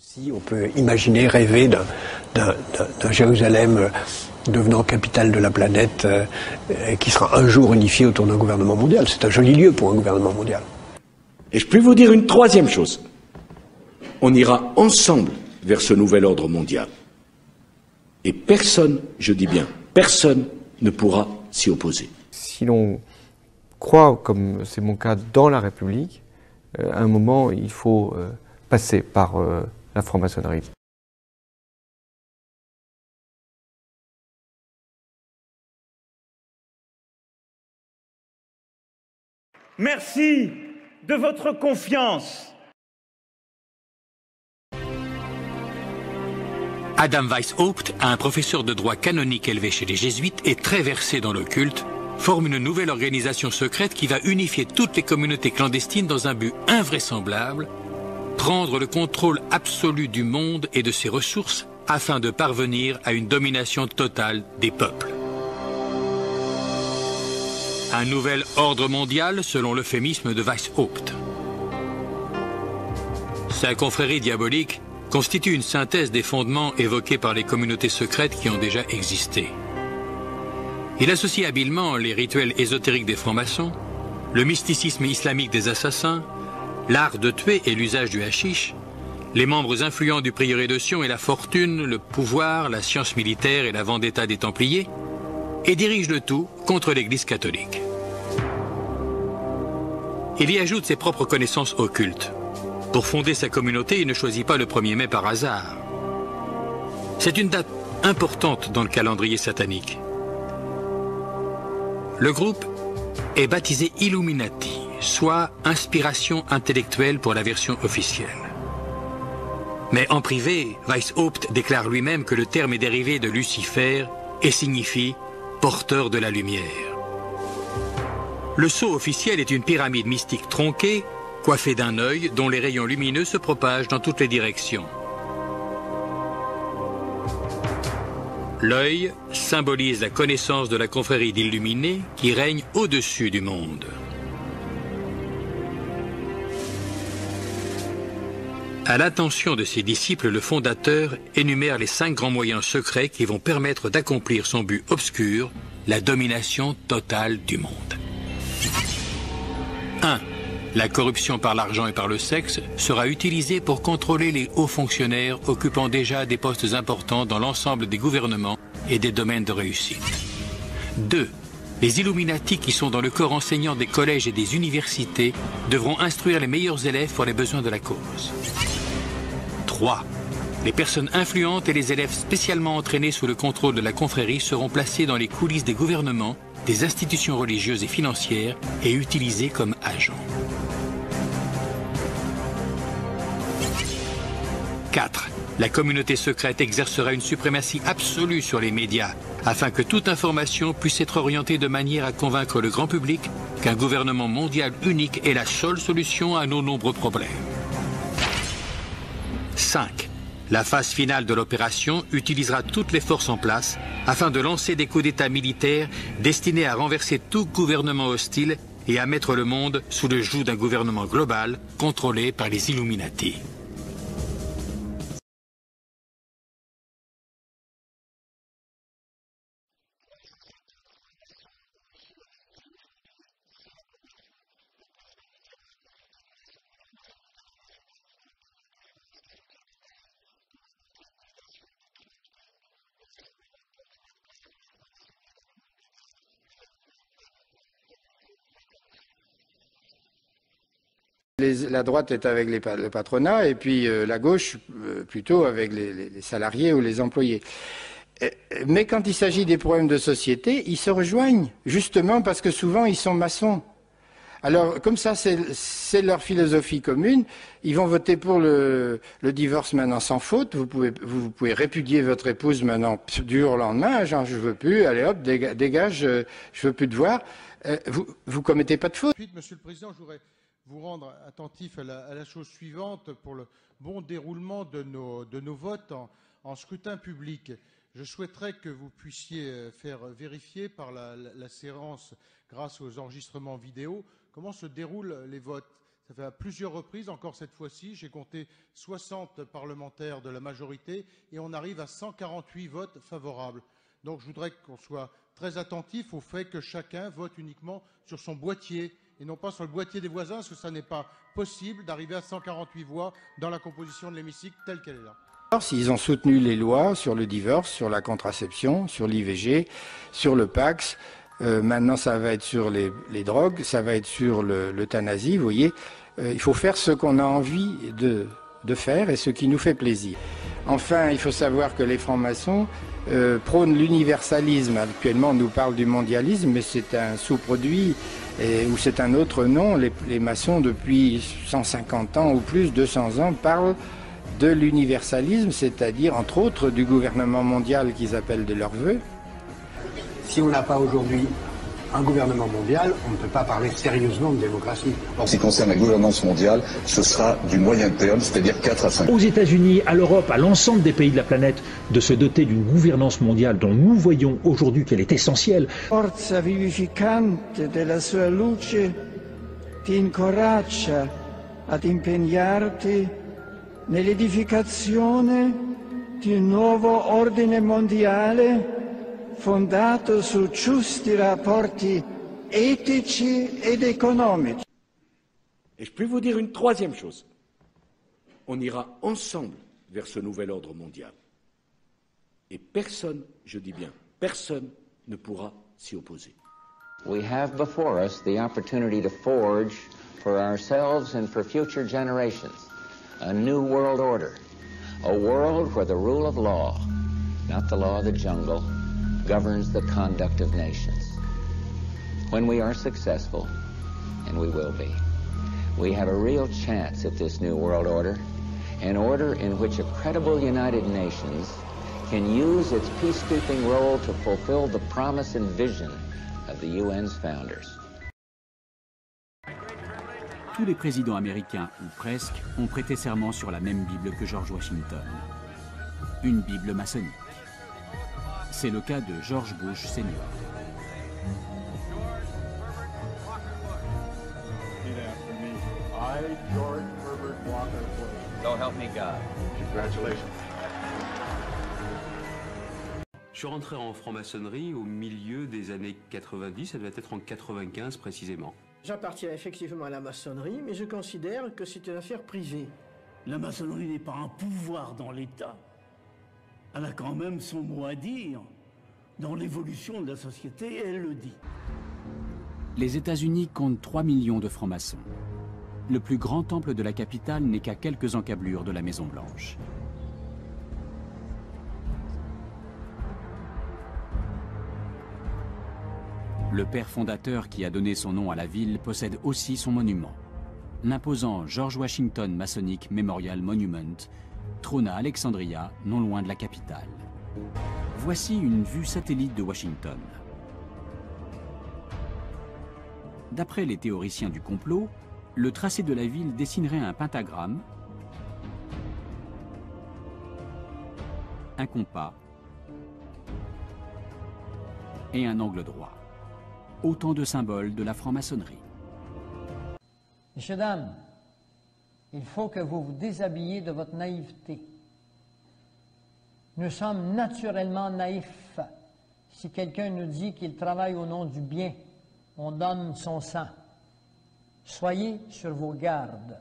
Si on peut imaginer, rêver d'un Jérusalem devenant capitale de la planète qui sera un jour unifié autour d'un gouvernement mondial. C'est un joli lieu pour un gouvernement mondial. Et je peux vous dire une troisième chose. On ira ensemble vers ce nouvel ordre mondial. Et personne, je dis bien, personne ne pourra s'y opposer. Si l'on croit, comme c'est mon cas, dans la République, à un moment, il faut passer par la franc-maçonnerie. Merci de votre confiance. Adam Weishaupt, un professeur de droit canonique élevé chez les jésuites et très versé dans l'occulte, forme une nouvelle organisation secrète qui va unifier toutes les communautés clandestines dans un but invraisemblable: prendre le contrôle absolu du monde et de ses ressources afin de parvenir à une domination totale des peuples. Un nouvel ordre mondial selon l'euphémisme de Weishaupt. Sa confrérie diabolique constitue une synthèse des fondements évoqués par les communautés secrètes qui ont déjà existé. Il associe habilement les rituels ésotériques des francs-maçons, le mysticisme islamique des assassins, l'art de tuer et l'usage du hashish, les membres influents du prieuré de Sion et la fortune, le pouvoir, la science militaire et la vendetta des Templiers, et dirige le tout contre l'Église catholique. Il y ajoute ses propres connaissances occultes. Pour fonder sa communauté, il ne choisit pas le 1er mai par hasard. C'est une date importante dans le calendrier satanique. Le groupe est baptisé Illuminati, soit inspiration intellectuelle pour la version officielle. Mais en privé, Weishaupt déclare lui-même que le terme est dérivé de Lucifer et signifie porteur de la lumière. Le sceau officiel est une pyramide mystique tronquée, coiffée d'un œil dont les rayons lumineux se propagent dans toutes les directions. L'œil symbolise la connaissance de la confrérie d'illuminés qui règne au-dessus du monde. À l'attention de ses disciples, le fondateur énumère les 5 grands moyens secrets qui vont permettre d'accomplir son but obscur, la domination totale du monde. 1. La corruption par l'argent et par le sexe sera utilisée pour contrôler les hauts fonctionnaires occupant déjà des postes importants dans l'ensemble des gouvernements et des domaines de réussite. 2. Les Illuminati qui sont dans le corps enseignant des collèges et des universités devront instruire les meilleurs élèves pour les besoins de la cause. 3. Les personnes influentes et les élèves spécialement entraînés sous le contrôle de la confrérie seront placés dans les coulisses des gouvernements, des institutions religieuses et financières et utilisés comme agents. 4. La communauté secrète exercera une suprématie absolue sur les médias afin que toute information puisse être orientée de manière à convaincre le grand public qu'un gouvernement mondial unique est la seule solution à nos nombreux problèmes. 5. La phase finale de l'opération utilisera toutes les forces en place afin de lancer des coups d'État militaires destinés à renverser tout gouvernement hostile et à mettre le monde sous le joug d'un gouvernement global contrôlé par les Illuminati. La droite est avec le patronat et puis la gauche plutôt avec les salariés ou les employés. Mais quand il s'agit des problèmes de société, ils se rejoignent, justement parce que souvent ils sont maçons. Alors comme ça, c'est leur philosophie commune. Ils vont voter pour le divorce maintenant sans faute. Vous pouvez répudier votre épouse maintenant du jour au lendemain. Genre, je veux plus, allez hop, dégage, je veux plus te voir. Vous commettez pas de faute. Ensuite, Monsieur le Président, je voudrais vous rendre attentif à la chose suivante pour le bon déroulement de nos votes en scrutin public. Je souhaiterais que vous puissiez faire vérifier par la séance, grâce aux enregistrements vidéo, comment se déroulent les votes. Ça fait à plusieurs reprises, encore cette fois-ci, j'ai compté 60 parlementaires de la majorité et on arrive à 148 votes favorables. Donc je voudrais qu'on soit très attentif au fait que chacun vote uniquement sur son boîtier et non pas sur le boîtier des voisins, parce que ça n'est pas possible d'arriver à 148 voix dans la composition de l'hémicycle telle qu'elle est là. Ils ont soutenu les lois sur le divorce, sur la contraception, sur l'IVG, sur le Pacs. Maintenant, ça va être sur les drogues, ça va être sur l'euthanasie. Vous voyez, il faut faire ce qu'on a envie de faire et ce qui nous fait plaisir. Enfin, il faut savoir que les francs-maçons prônent l'universalisme. Actuellement, on nous parle du mondialisme, mais c'est un sous-produit ou c'est un autre nom. Les maçons, depuis 150 ans ou plus, 200 ans, parlent de l'universalisme, c'est-à-dire, entre autres, du gouvernement mondial qu'ils appellent de leur vœu. Si on n'a pas aujourd'hui un gouvernement mondial, on ne peut pas parler sérieusement de démocratie. En ce qui concerne la gouvernance mondiale, ce sera du moyen terme, c'est-à-dire 4 à 5 ans. Aux États-Unis, à l'Europe, à l'ensemble des pays de la planète, de se doter d'une gouvernance mondiale dont nous voyons aujourd'hui qu'elle est essentielle. Forza vivificante della sua luce ti incoraggia ad impegnarti nell'edificazione di un nuovo ordine mondiale fondato su giusti rapporti etici ed economici. Et je peux vous dire une troisième chose. On ira ensemble vers ce nouvel ordre mondial. Et personne, je dis bien, personne ne pourra s'y opposer. We have before us the opportunity to forge for ourselves and for future generations a new world order, a world where the rule of law, not the law of the jungle, governs the conduct of nations. When we are successful, and we will be, we have a real chance at this new world order, an order in which a credible United Nations can use its peacekeeping role to fulfill the promise and vision of the UN's founders. Tous les présidents américains, ou presque, ont prêté serment sur la même Bible que George Washington. Une Bible maçonnique. C'est le cas de George Bush Sr. I, George Herbert Walker Bush. So help me God. Congratulations. Je suis rentré en franc-maçonnerie au milieu des années 90, ça devait être en 95 précisément. J'appartiens effectivement à la maçonnerie, mais je considère que c'est une affaire privée. La maçonnerie n'est pas un pouvoir dans l'État. Elle a quand même son mot à dire dans l'évolution de la société, et elle le dit. Les États-Unis comptent 3 millions de francs-maçons. Le plus grand temple de la capitale n'est qu'à quelques encablures de la Maison-Blanche. Le père fondateur qui a donné son nom à la ville possède aussi son monument. L'imposant George Washington Masonic Memorial Monument trône à Alexandria, non loin de la capitale. Voici une vue satellite de Washington. D'après les théoriciens du complot, le tracé de la ville dessinerait un pentagramme, un compas et un angle droit. Autant de symboles de la franc-maçonnerie. Messieurs, dames, il faut que vous vous déshabilliez de votre naïveté. Nous sommes naturellement naïfs. Si quelqu'un nous dit qu'il travaille au nom du bien, on donne son sang. Soyez sur vos gardes.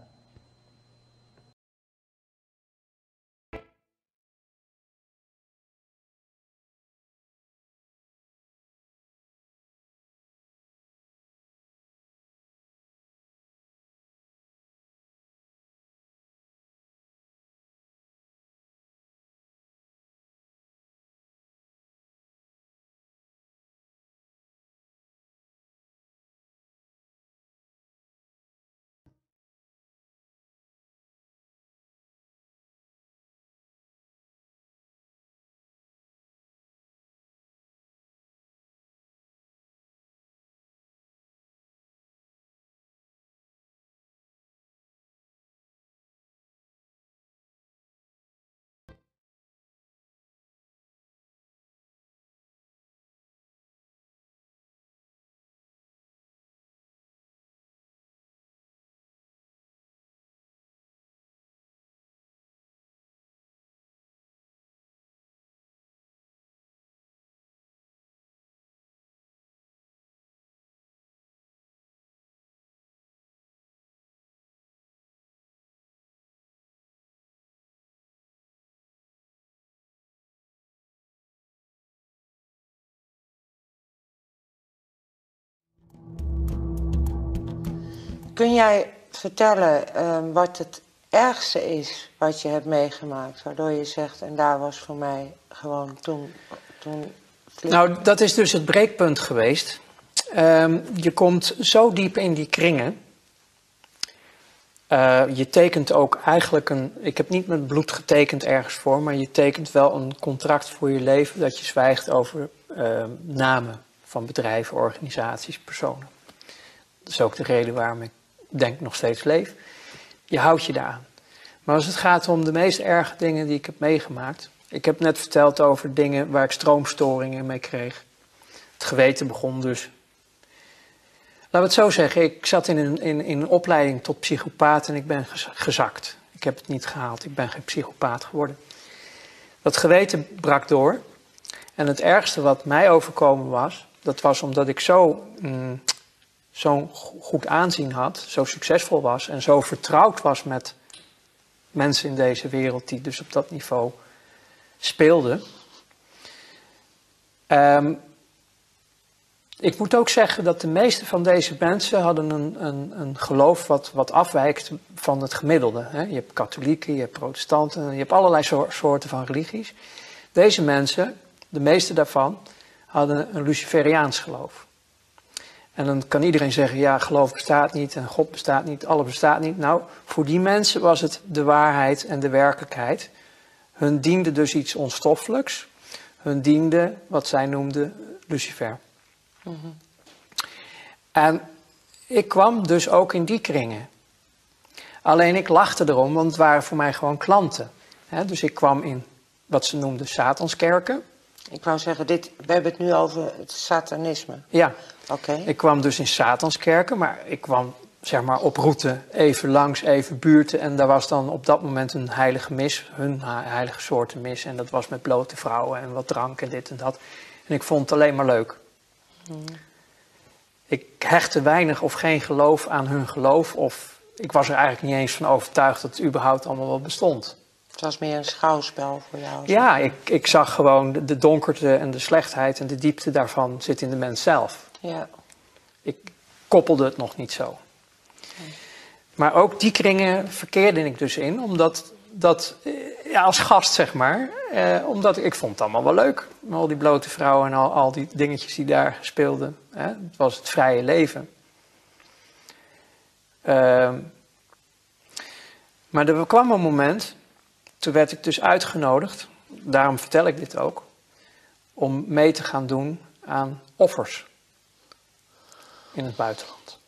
Kun jij vertellen wat het ergste is wat je hebt meegemaakt, waardoor je zegt, en daar was voor mij gewoon toen Nou, dat is dus het breekpunt geweest. Je komt zo diep in die kringen. Je tekent ook eigenlijk ik heb niet met bloed getekend ergens voor, maar je tekent wel een contract voor je leven dat je zwijgt over namen van bedrijven, organisaties, personen. Dat is ook de reden waarom ik denk nog steeds leef. Je houdt je daaraan. Maar als het gaat om de meest erge dingen die ik heb meegemaakt. Ik heb net verteld over dingen waar ik stroomstoringen mee kreeg. Het geweten begon dus. Laten we het zo zeggen, ik zat in een opleiding tot psychopaat en ik ben gezakt. Ik heb het niet gehaald, ik ben geen psychopaat geworden. Dat geweten brak door. En het ergste wat mij overkomen was, dat was omdat ik zo'n goed aanzien had, zo succesvol was en zo vertrouwd was met mensen in deze wereld die dus op dat niveau speelden. Ik moet ook zeggen dat de meeste van deze mensen hadden een geloof wat afwijkt van het gemiddelde. Hè? Je hebt katholieken, je hebt protestanten, je hebt allerlei soorten van religies. Deze mensen, de meeste daarvan, hadden een Luciferiaans geloof. En dan kan iedereen zeggen, ja, geloof bestaat niet en God bestaat niet, alles bestaat niet. Nou, voor die mensen was het de waarheid en de werkelijkheid. Hun diende dus iets onstoffelijks. Hun diende wat zij noemden Lucifer. Mm-hmm. En ik kwam dus ook in die kringen. Alleen ik lachte erom, want het waren voor mij gewoon klanten. Dus ik kwam in wat ze noemden Satanskerken. Ik wou zeggen, we hebben het nu over het satanisme. Ja, okay. Ik kwam dus in Satanskerken, maar ik kwam zeg maar op route even langs, even buurten. En daar was dan op dat moment een heilige mis, hun heilige soorten mis. En dat was met blote vrouwen en wat drank en dit en dat. En ik vond het alleen maar leuk. Ik hechtte weinig of geen geloof aan hun geloof. Of ik was er eigenlijk niet eens van overtuigd dat het überhaupt allemaal wel bestond. Het was meer een schouwspel voor jou. Ja, ik zag gewoon de donkerte en de slechtheid en de diepte daarvan zit in de mens zelf. Ja. Ik koppelde het nog niet zo. Maar ook die kringen verkeerde ik dus in, omdat ja, als gast zeg maar, omdat ik vond het allemaal wel leuk. Al die blote vrouwen en al die dingetjes die daar speelden. Het was het vrije leven. Maar er kwam een moment, toen werd ik dus uitgenodigd, daarom vertel ik dit ook, om mee te gaan doen aan offers in het buitenland.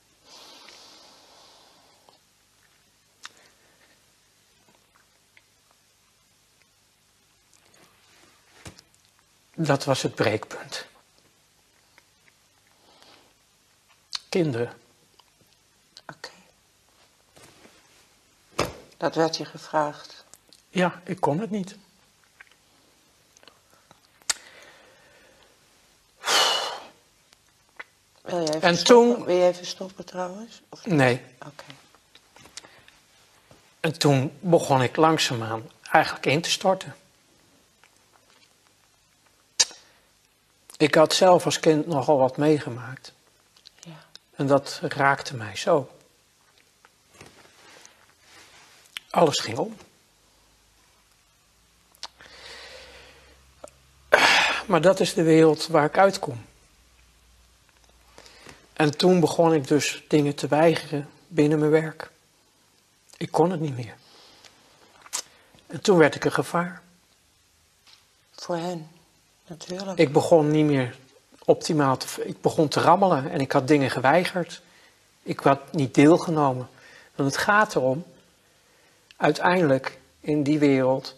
Dat was het breekpunt. Kinderen. Oké. Dat werd je gevraagd? Ja, ik kon het niet. Wil je even stoppen trouwens? Of nee. Oké. En toen begon ik langzaamaan eigenlijk in te storten. Ik had zelf als kind nogal wat meegemaakt. Ja. En dat raakte mij zo. Alles ging om. Maar dat is de wereld waar ik uitkom. En toen begon ik dus dingen te weigeren binnen mijn werk. Ik kon het niet meer. En toen werd ik een gevaar. Voor hen, natuurlijk. Ik begon niet meer optimaal ik begon te rammelen en ik had dingen geweigerd. Ik had niet deelgenomen. Want het gaat erom, uiteindelijk in die wereld,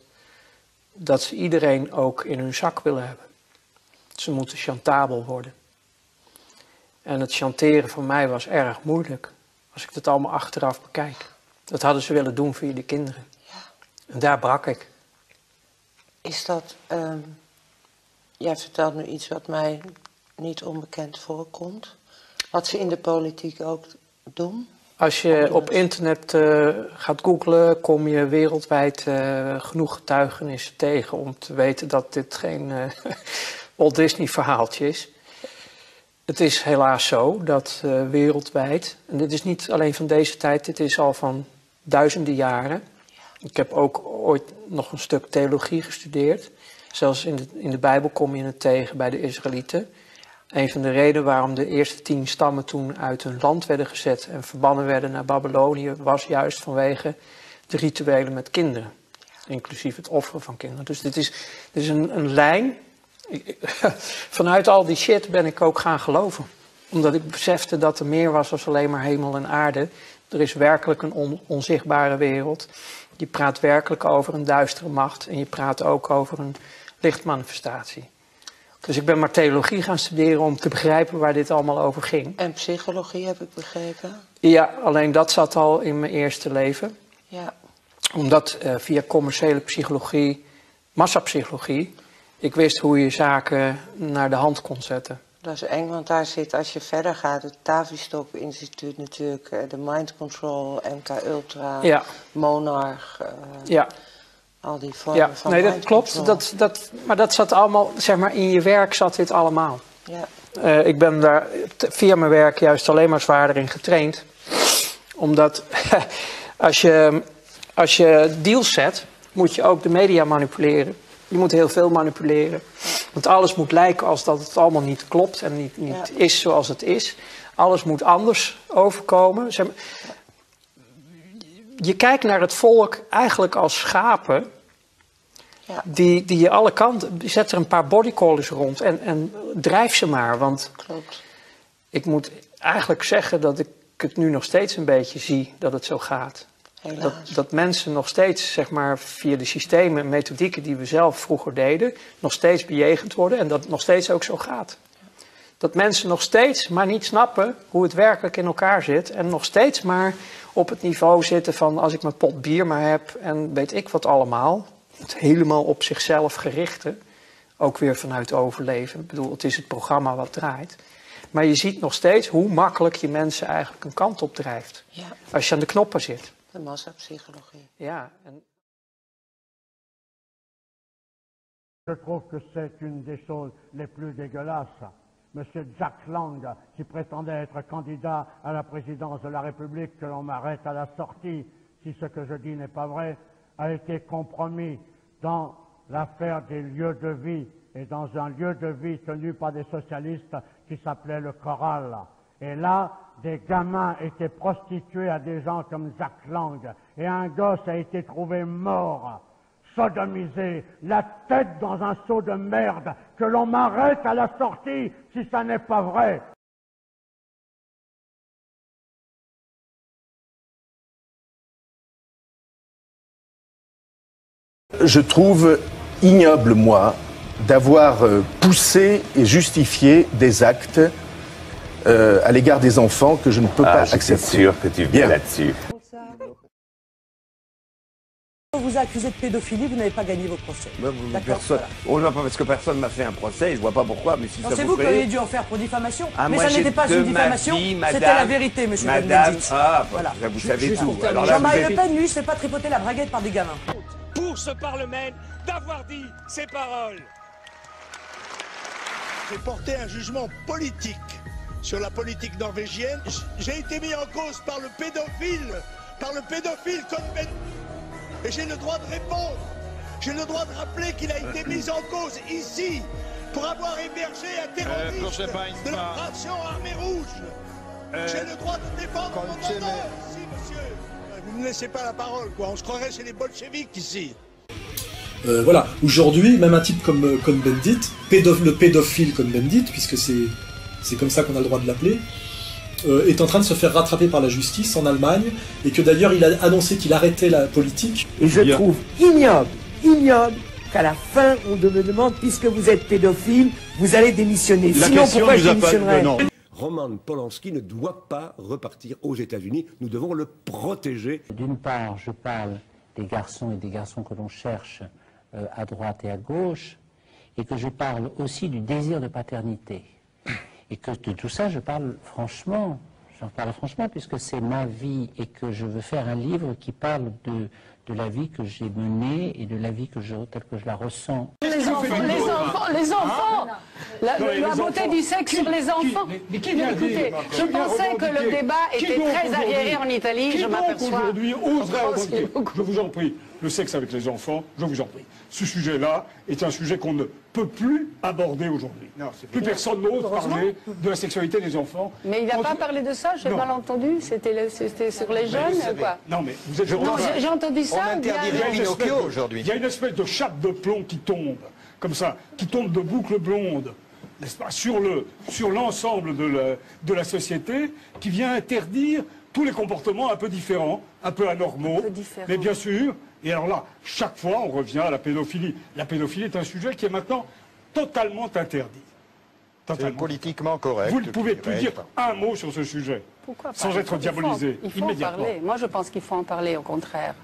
dat ze iedereen ook in hun zak willen hebben. Ze moeten chantabel worden. En het chanteren voor mij was erg moeilijk, als ik het allemaal achteraf bekijk. Dat hadden ze willen doen via de kinderen. Ja. En daar brak ik. Is dat, jij vertelt nu iets wat mij niet onbekend voorkomt. Wat ze in de politiek ook doen. Als je op internet gaat googlen, kom je wereldwijd genoeg getuigenissen tegen om te weten dat dit geen Walt Disney verhaaltje is. Het is helaas zo dat wereldwijd, en dit is niet alleen van deze tijd, dit is al van duizenden jaren. Ik heb ook ooit nog een stuk theologie gestudeerd. Zelfs in de Bijbel kom je het tegen bij de Israëlieten. Een van de redenen waarom de eerste 10 stammen toen uit hun land werden gezet en verbannen werden naar Babylonië, was juist vanwege de rituelen met kinderen. Inclusief het offeren van kinderen. Dus dit is een lijn. Vanuit al die shit ben ik ook gaan geloven. Omdat ik besefte dat er meer was dan alleen maar hemel en aarde. Er is werkelijk een onzichtbare wereld. Je praat werkelijk over een duistere macht. En je praat ook over een lichtmanifestatie. Dus ik ben maar theologie gaan studeren om te begrijpen waar dit allemaal over ging. En psychologie heb ik begrepen? Ja, alleen dat zat al in mijn eerste leven. Ja. Omdat via commerciële psychologie, massapsychologie, ik wist hoe je zaken naar de hand kon zetten. Dat is eng, want daar zit, als je verder gaat, het Tavistock Instituut natuurlijk, de Mind Control, MK Ultra, ja. Monarch, ja. al die vormen van nee, dat mind klopt. control. Maar dat zat allemaal, zeg maar, in je werk zat dit allemaal. Ja. Ik ben daar via mijn werk juist alleen maar zwaarder in getraind. Omdat als je deals zet, moet je ook de media manipuleren. Je moet heel veel manipuleren. Want alles moet lijken als dat het allemaal niet klopt en niet is zoals het is. Alles moet anders overkomen. Zeg maar, je kijkt naar het volk eigenlijk als schapen. Ja. Die je alle kanten, zet er een paar bodycollars rond en drijf ze maar. Want klopt. Ik moet eigenlijk zeggen dat ik het nu nog steeds een beetje zie dat het zo gaat. Dat mensen nog steeds, zeg maar, via de systemen en methodieken die we zelf vroeger deden, nog steeds bejegend worden en dat het nog steeds ook zo gaat. Dat mensen nog steeds maar niet snappen hoe het werkelijk in elkaar zit en nog steeds maar op het niveau zitten van als ik mijn pot bier maar heb en weet ik wat allemaal. Het helemaal op zichzelf gerichte, ook weer vanuit overleven. Ik bedoel, het is het programma wat draait. Maar je ziet nog steeds hoe makkelijk je mensen eigenlijk een kant op drijft. Ja. Als je aan de knoppen zit. De massapsychologie. Ja. En... Je trouve que c'est une des choses les plus dégueulasses. Monsieur Jack Lang, qui prétendait être candidat à la présidence de la République, que l'on m'arrête à la sortie, si ce que je dis n'est pas vrai, a été compromis dans l'affaire des lieux de vie et dans un lieu de vie tenu par des socialistes qui s'appelait le Choral. Et là, des gamins étaient prostitués à des gens comme Jack Lang. Et un gosse a été trouvé mort, sodomisé, la tête dans un seau de merde, que l'on m'arrête à la sortie si ça n'est pas vrai. Je trouve ignoble, moi, d'avoir poussé et justifié des actes à l'égard des enfants que je ne peux pas accepter. C'est sûr que tu viens là-dessus. Vous accusez de pédophilie, vous n'avez pas gagné vos procès. Personne, on ne voit pas parce que personne m'a fait un procès, je ne vois pas pourquoi, mais si ça c'est vous vous qui auriez dû en faire pour diffamation. Ah, mais moi, ça n'était pas une diffamation, c'était la vérité, monsieur Madame, voilà. Vous savez tout. Alors là, Jean-Marie Le Pen, lui, ne se fait pas tripoter la braguette par des gamins. Pour ce Parlement d'avoir dit ces paroles. J'ai porté un jugement politique sur la politique norvégienne. J'ai été mis en cause par le pédophile Cohn-Bendit. Et j'ai le droit de répondre. J'ai le droit de rappeler qu'il a été mis en cause ici pour avoir hébergé un terroriste de l'opération Armée Rouge. J'ai le droit de défendre mon honneur ici, monsieur. Vous ne me laissez pas la parole, quoi. On se croirait chez les bolcheviks ici. Voilà, aujourd'hui, même un type comme Cohn-Bendit, le pédophile Cohn-Bendit, puisque c'est comme ça qu'on a le droit de l'appeler, est en train de se faire rattraper par la justice en Allemagne, et que d'ailleurs il a annoncé qu'il arrêtait la politique. Et je trouve ignoble qu'à la fin on me demande, puisque vous êtes pédophile, vous allez démissionner. Sinon pourquoi je démissionnerais? Roman Polanski ne doit pas repartir aux États-Unis, nous devons le protéger. D'une part, je parle des garçons et des garçons que l'on cherche à droite et à gauche, et que je parle aussi du désir de paternité. Et que de tout ça, je parle franchement, J'en parle franchement puisque c'est ma vie et que je veux faire un livre qui parle de la vie que j'ai menée et de la vie telle que je la ressens. Les enfants la beauté du sexe sur les enfants. Écoutez, je pensais que le débat était très arriéré en Italie, je m'aperçois. Aujourd'hui, oserait je vous en prie, le sexe avec les enfants, je vous en prie. Ce sujet-là est un sujet qu'on ne peut plus aborder aujourd'hui. Plus personne n'ose parler de la sexualité des enfants. Mais il n'a pas parlé de ça, j'ai mal entendu, c'était sur les jeunes ou quoi? Non mais vous êtes... Non, j'ai entendu ça. On interdirait Pinocchio aujourd'hui. Il y a une espèce de chape de plomb qui tombe, comme ça, qui tombe de boucles blondes, n'est-ce pas, sur l'ensemble de la société, qui vient interdire tous les comportements un peu différents, un peu anormaux, mais bien sûr. Et alors là, chaque fois, on revient à la pédophilie. La pédophilie est un sujet qui est maintenant totalement interdit. C'est politiquement correct. Vous ne pouvez plus dire un mot sur ce sujet, sans être diabolisé il faut en parler. Moi, je pense qu'il faut en parler, au contraire.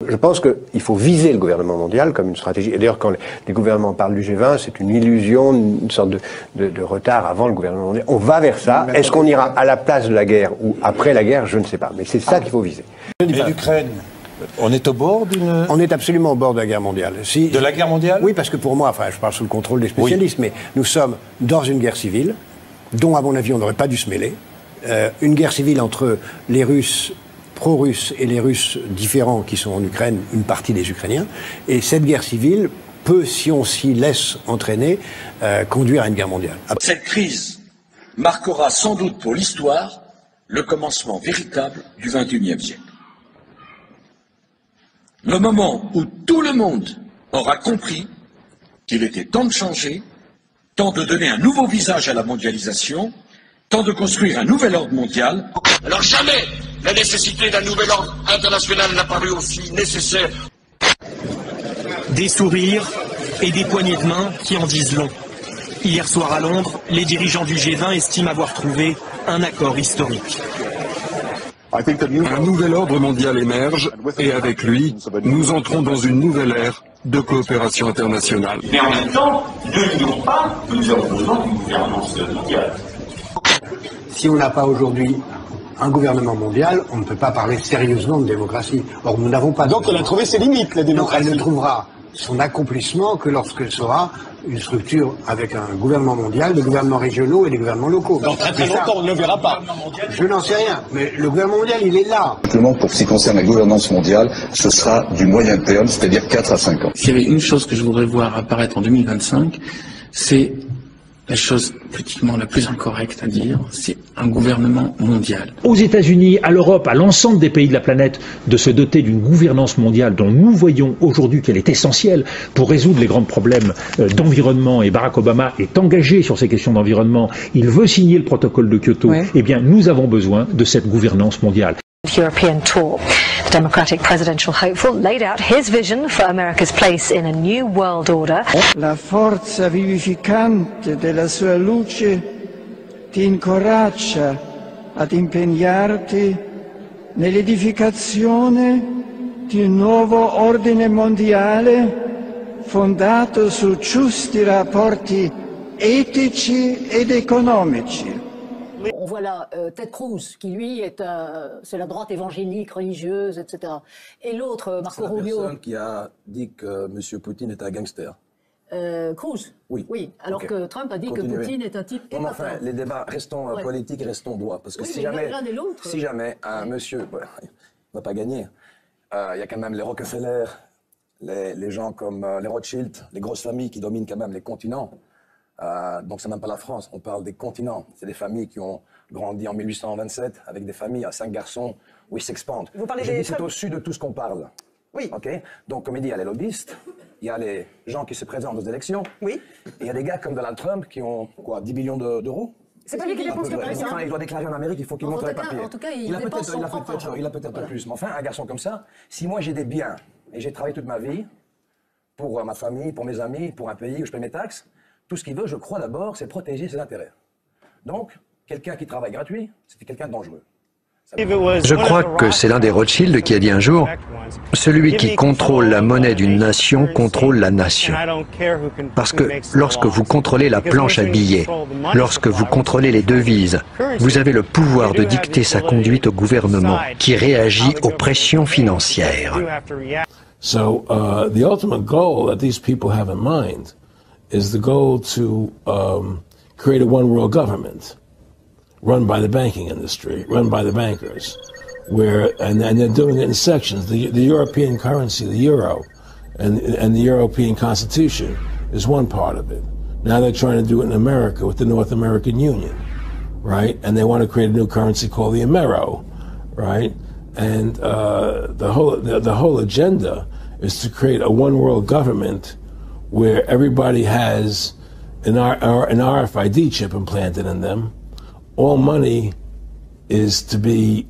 Je pense qu'il faut viser le gouvernement mondial comme une stratégie. Et d'ailleurs, quand les gouvernements parlent du G20, c'est une illusion, une sorte de retard avant le gouvernement mondial. On va vers ça. Est-ce qu'on ira à la place de la guerre ou après la guerre? Je ne sais pas. Mais c'est ça qu'il faut viser. Et l'Ukraine, on est au bord d'une... On est absolument au bord de la guerre mondiale. De la guerre mondiale? Oui, parce que pour moi, enfin, je parle sous le contrôle des spécialistes, mais nous sommes dans une guerre civile, dont, à mon avis, on n'aurait pas dû se mêler. Une guerre civile entre les Russes pro-russes et les Russes différents qui sont en Ukraine, une partie des Ukrainiens. Et cette guerre civile peut, si on s'y laisse entraîner, conduire à une guerre mondiale. Cette crise marquera sans doute pour l'histoire le commencement véritable du XXIe siècle. Le moment où tout le monde aura compris qu'il était temps de changer, temps de donner un nouveau visage à la mondialisation, temps de construire un nouvel ordre mondial. Alors jamais la nécessité d'un nouvel ordre international n'a paru aussi nécessaire. Des sourires et des poignées de main qui en disent long. Hier soir à Londres, les dirigeants du G20 estiment avoir trouvé un accord historique. Un nouvel ordre mondial émerge et avec lui, nous entrons dans une nouvelle ère de coopération internationale. Mais en même temps, ne n'oublions pas que nous avons besoin d'une gouvernance mondiale. Si on n'a pas aujourd'hui un gouvernement mondial, on ne peut pas parler sérieusement de démocratie. Or, nous n'avons pas... Donc elle a trouvé ses limites, la démocratie. Donc elle ne trouvera son accomplissement que lorsqu'elle sera une structure avec un gouvernement mondial, des gouvernements régionaux et des gouvernements locaux. Dans très très longtemps, on ne le verra pas. Je n'en sais rien, mais le gouvernement mondial, il est là. Simplement, pour ce qui concerne la gouvernance mondiale, ce sera du moyen terme, c'est-à-dire 4 à 5 ans. S'il y avait une chose que je voudrais voir apparaître en 2025, c'est la chose politiquement la plus incorrecte à dire, c'est un gouvernement mondial. Aux États-Unis, à l'Europe, à l'ensemble des pays de la planète, de se doter d'une gouvernance mondiale dont nous voyons aujourd'hui qu'elle est essentielle pour résoudre les grands problèmes d'environnement, et Barack Obama est engagé sur ces questions d'environnement, il veut signer le protocole de Kyoto, eh bien nous avons besoin de cette gouvernance mondiale. European tour. The Democratic presidential hopeful laid out his vision for America's place in a new world order. La forza vivificante della sua luce ti incoraggia ad impegnarti nell'edificazione di un nuovo ordine mondiale fondato su giusti rapporti etici ed economici. On voit là Ted Cruz, qui lui c'est la droite évangélique, religieuse, etc. Et l'autre, Marco Rubio. C'est la personne qui a dit que M. Poutine est un gangster. Cruz. Oui. Alors que Trump a dit que Poutine est un type épatant. Enfin, les débats, restons politiques et restons droits. Parce que si jamais un monsieur ne va pas gagner, il y a quand même les Rockefeller, les gens comme les Rothschild, les grosses familles qui dominent quand même les continents. Donc c'est même pas la France, on parle des continents. C'est des familles qui ont grandi en 1827 avec des familles à 5 garçons où ils s'expandent. C'est au sud de tout ce qu'on parle. Oui. Okay. Donc comme il dit, il y a les lobbyistes, il y a les gens qui se présentent aux élections. Oui. Et il y a des gars comme Donald Trump qui ont quoi, 10 billions d'euros. C'est pas lui qui dépense le plus. Enfin, il doit déclarer en Amérique, il faut qu'il montre les papiers. En tout cas, il dépense son propre argent. Il a peut-être plus. Mais enfin, un garçon comme ça, si moi j'ai des biens et j'ai travaillé toute ma vie pour ma famille, pour mes amis, pour un pays où je paie mes taxes, tout ce qu'il veut, je crois d'abord, c'est protéger ses intérêts. Donc, quelqu'un qui travaille gratuit, c'est quelqu'un de dangereux. Je crois que c'est l'un des Rothschild qui a dit un jour « Celui qui contrôle la monnaie d'une nation contrôle la nation ». Parce que lorsque vous contrôlez la planche à billets, lorsque vous contrôlez les devises, vous avez le pouvoir de dicter sa conduite au gouvernement qui réagit aux pressions financières. So the ultimate goal that these people have in mind is the goal to create a one world government run by the banking industry, run by the bankers, and they're doing it in sections. The European currency, the euro, and the European Constitution is one part of it. Now they're trying to do it in America with the North American Union, right? And they want to create a new currency called the Amero, right? And the whole agenda is to create a one world government where everybody has an RFID chip implanted in them. All money is to be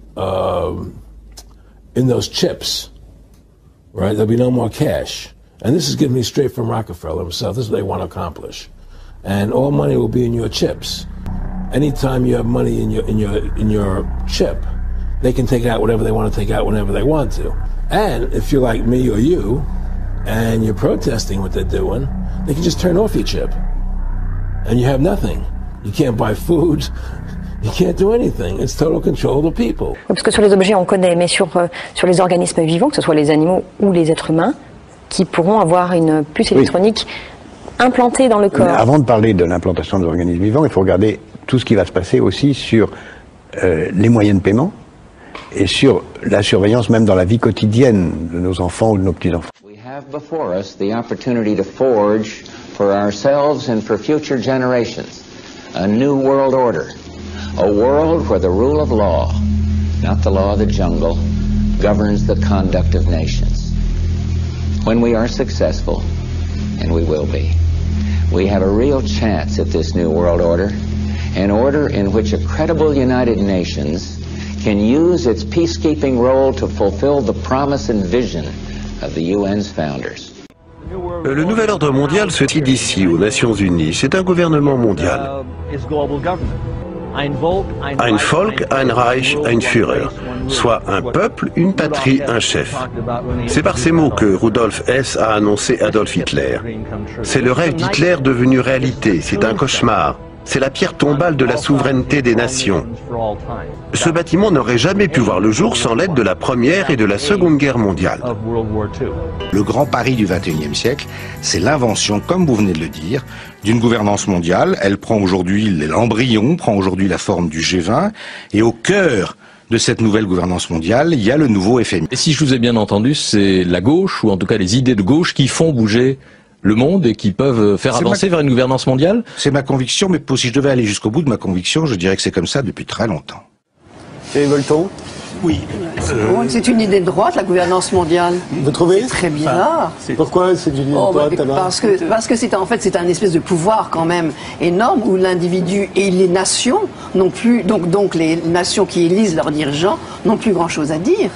in those chips, right? There'll be no more cash. And this is given me straight from Rockefeller himself. This is what they want to accomplish. And all money will be in your chips. Anytime you have money in your chip, they can take out whatever they want to take out whenever they want to. And if you're like me or you, and you're protesting what they're doing, they can just turn off your chip. And you have nothing. You can't buy food. You can't do anything. It's total control of the people. Parce que sur les objets, on connaît, mais sur les organismes vivants, que ce soit les animaux ou les êtres humains, qui pourront avoir une puce électronique implantée dans le corps. Mais avant de parler de l'implantation des organismes vivants, il faut regarder tout ce qui va se passer aussi sur les moyens de paiement et sur la surveillance même dans la vie quotidienne de nos enfants ou de nos petits-enfants. We have before us the opportunity to forge for ourselves and for future generations a new world order. A world where the rule of law, not the law of the jungle, governs the conduct of nations. When we are successful, and we will be, we have a real chance at this new world order, an order in which a credible United Nations can use its peacekeeping role to fulfill the promise and vision of the UN's founders. Le nouvel ordre mondial se tient d'ici aux Nations Unies. C'est un gouvernement mondial. Ein Volk, ein Reich, ein Führer, soit un peuple, une patrie, un chef. C'est par ces mots que Rudolf Hess a annoncé Adolf Hitler. C'est le rêve d'Hitler devenu réalité, c'est un cauchemar. C'est la pierre tombale de la souveraineté des nations. Ce bâtiment n'aurait jamais pu voir le jour sans l'aide de la Première et de la Seconde Guerre mondiale. Le grand pari du XXIe siècle, c'est l'invention, comme vous venez de le dire, d'une gouvernance mondiale. Elle prend aujourd'hui, l'embryon prend aujourd'hui la forme du G20, et au cœur de cette nouvelle gouvernance mondiale, il y a le nouveau FMI. Et si je vous ai bien entendu, c'est la gauche, ou en tout cas les idées de gauche, qui font bouger le monde et qui peuvent faire avancer vers une gouvernance mondiale? C'est ma conviction, mais si je devais aller jusqu'au bout de ma conviction, je dirais que c'est comme ça depuis très longtemps. Et Volton? Oui. C'est une idée de droite, la gouvernance mondiale. Vous trouvez? C'est très bizarre. Pourquoi c'est une idée de droite alors? Parce que c'est en fait c'est un espèce de pouvoir quand même énorme où l'individu et les nations n'ont plus donc les nations qui élisent leurs dirigeants n'ont plus grand chose à dire.